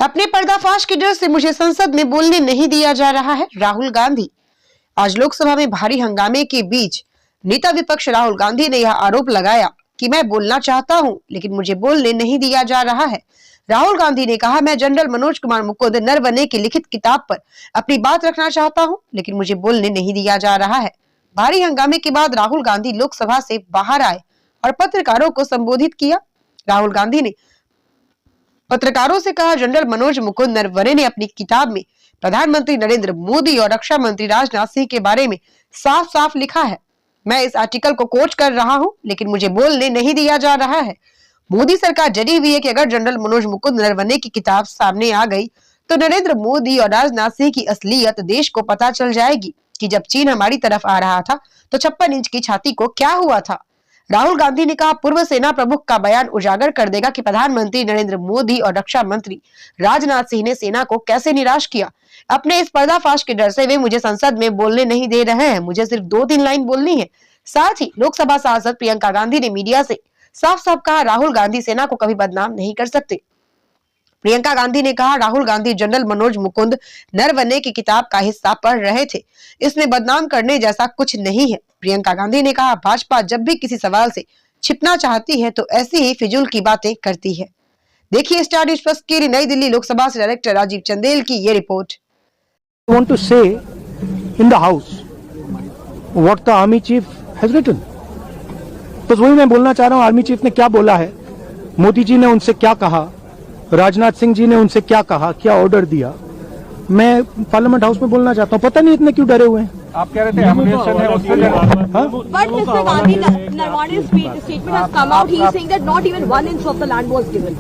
अपने पर्दाफाश के डर से मुझे संसद में बोलने नहीं दिया जा रहा है, राहुल गांधी। आज लोकसभा में भारी हंगामे के बीच नेता विपक्ष राहुल गांधी ने यह आरोप लगाया कि मैं बोलना चाहता हूं, लेकिन मुझे बोलने नहीं दिया जा रहा है। राहुल गांधी ने कहा, मैं जनरल मनोज कुमार मुकुंद नरवणे की लिखित किताब पर अपनी बात रखना चाहता हूं, लेकिन मुझे बोलने नहीं दिया जा रहा है। भारी हंगामे के बाद राहुल गांधी लोकसभा से बाहर आए और पत्रकारों को संबोधित किया। राहुल गांधी ने पत्रकारों से कहा, जनरल मनोज मुकुंद नरवणे ने अपनी किताब में प्रधानमंत्री नरेंद्र मोदी और रक्षा मंत्री राजनाथ सिंह के बारे में साफ साफ लिखा है। मैं इस आर्टिकल को कोट कर रहा हूं, लेकिन मुझे बोलने नहीं दिया जा रहा है। मोदी सरकार डरी हुई है कि अगर जनरल मनोज मुकुंद नरवणे की किताब सामने आ गई तो नरेंद्र मोदी और राजनाथ सिंह की असलियत देश को पता चल जाएगी कि जब चीन हमारी तरफ आ रहा था तो 56 इंच की छाती को क्या हुआ था। राहुल गांधी ने कहा, पूर्व सेना प्रमुख का बयान उजागर कर देगा कि प्रधानमंत्री नरेंद्र मोदी और रक्षा मंत्री राजनाथ सिंह ने सेना को कैसे निराश किया। अपने इस पर्दाफाश के डर से वे मुझे संसद में बोलने नहीं दे रहे हैं। मुझे सिर्फ 2-3 लाइन बोलनी है। साथ ही लोकसभा सांसद प्रियंका गांधी ने मीडिया से साफ साफ कहा, राहुल गांधी सेना को कभी बदनाम नहीं कर सकते। प्रियंका गांधी ने कहा, राहुल गांधी जनरल मनोज मुकुंद नरवणे की किताब का हिस्सा पढ़ रहे थे, इसमें बदनाम करने जैसा कुछ नहीं है। प्रियंका गांधी ने कहा, भाजपा जब भी किसी सवाल से छिपना चाहती है तो ऐसी ही फिजूल की बातें करती है। देखिए स्टार न्यूज़ प्लस की नई दिल्ली लोकसभा से डायरेक्टर राजीव चंदेल की ये report. I want to say in the house what the army chief has written. बस वही मैं बोलना चाह रहा हूँ, आर्मी चीफ ने क्या बोला है, मोदी जी ने उनसे क्या कहा, राजनाथ सिंह जी ने उनसे क्या कहा, क्या ऑर्डर दिया, मैं पार्लियामेंट हाउस में बोलना चाहता हूँ। पता नहीं इतने क्यों डरे हुए हैं। आप कह रहे थे एमुनेशन है उसके लिए। But Mr. Gandhi, Narwane's statement has come out. He is saying that not even 1 inch of the land was given.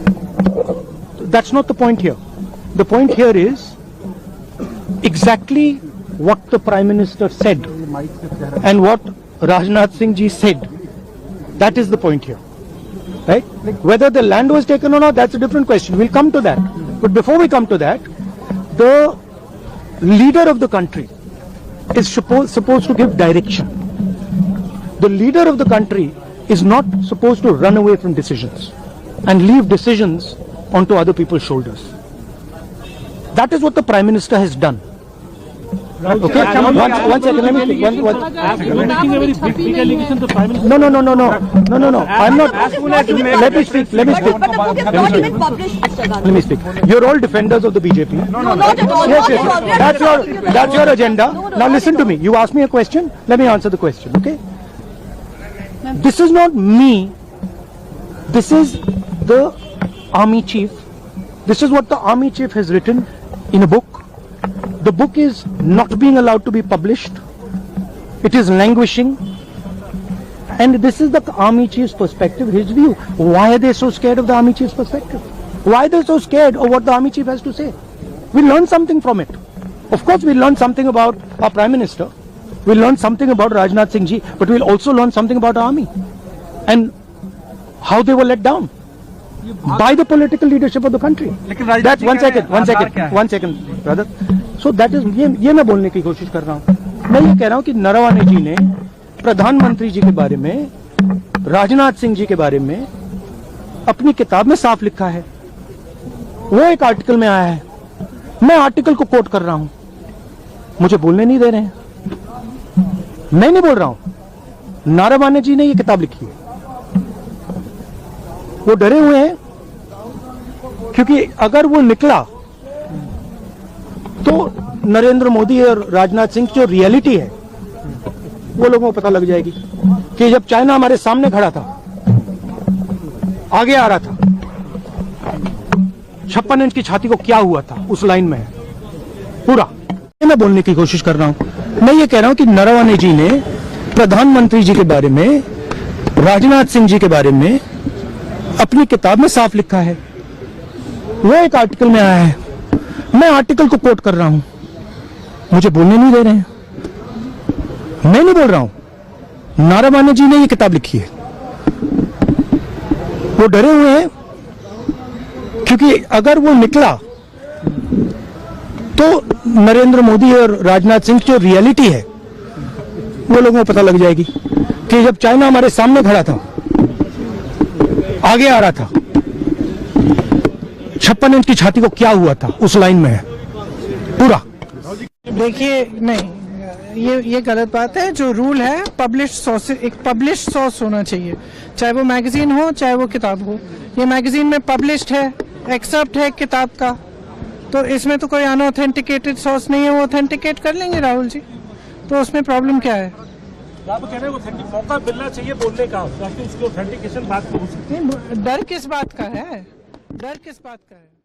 That's not the point here. The point here is exactly what the Prime Minister said and what Rajnath Singh ji said. That is the point here, right? Whether the land was taken or not, that's a different question. We'll come to that. But before we come to that, the leader of the country is supposed to give direction. The leader of the country is not supposed to run away from decisions and leave decisions onto other people's shoulders. That is what the Prime Minister has done. Okay, one second, let me speak. You're making a very big allegation to Prime Minister. No. I'm not. Let me speak. But the book is not even published, Mr. Gandhi. Let me speak. You're all defenders of the BJP. No, not at all. Yes. Not at all. That's your agenda. No, Now listen to me. You asked me a question. Let me answer the question. Okay. This is not me. This is the army chief. This is what the army chief has written in a book. The book is not being allowed to be published. It is languishing. And this is the army chief's perspective, his view. Why are they so scared of the army chief's perspective? Why are they so scared of what the army chief has to say? We learn something from it. Of course, we learn something about our Prime Minister. We learn something about Rajnath Singh ji, but we'll also learn something about our army and how they were let down by the political leadership of the country. That's one second, brother. So that is ये मैं बोलने की कोशिश कर रहा हूँ। मैं ये कह रहा हूँ कि नरवणे जी ने प्रधानमंत्री जी के बारे में, राजनाथ सिंह जी के बारे में अपनी किताब में साफ लिखा है। वो एक आर्टिकल में आया है, मैं आर्टिकल को कोट कर रहा हूँ, मुझे बोलने नहीं दे रहे हैं। मैं नहीं बोल रहा हूँ, नरवणे जी ने ये किताब लिखी है। वो डरे हुए हैं क्योंकि अगर वो निकला तो नरेंद्र मोदी और राजनाथ सिंह की जो रियलिटी है वो लोगों को पता लग जाएगी कि जब चाइना हमारे सामने खड़ा था, आगे आ रहा था, 56 इंच की छाती को क्या हुआ था, उस लाइन में है पूरा। मैं बोलने की कोशिश कर रहा हूं। मैं ये कह रहा हूं कि नरवणे जी ने प्रधानमंत्री जी के बारे में, राजनाथ सिंह जी के बारे में अपनी किताब में साफ लिखा है। वो एक आर्टिकल में आया है, मैं आर्टिकल को कोट कर रहा हूं, मुझे बोलने नहीं दे रहे हैं। मैं नहीं बोल रहा हूं, नरवणे जी ने ये किताब लिखी है। वो डरे हुए हैं क्योंकि अगर वो निकला तो नरेंद्र मोदी और राजनाथ सिंह की जो रियलिटी है वो लोगों को पता लग जाएगी कि जब चाइना हमारे सामने खड़ा था, आगे आ रहा था, 56 इंच की छाती को क्या हुआ था उस लाइन में है पूरा। देखिए नहीं, ये गलत बात है। जो रूल है पब्लिश सोर्स, एक पब्लिश सोर्स होना चाहिए, चाहे वो मैगजीन हो चाहे वो किताब हो। ये मैगजीन में पब्लिश्ड है, एक्सेप्ट है किताब का, तो इसमें तो कोई अनऑथेंटिकेटेड सोर्स नहीं है, वो ऑथेंटिकेट कर लेंगे राहुल जी, तो उसमें प्रॉब्लम क्या है? आप कह रहे हैं मौका मिलना चाहिए बोलने का, ताकि उसकी ऑथेंटिकेशन बात हो सकती है। डर किस बात का है? डर किस बात का है?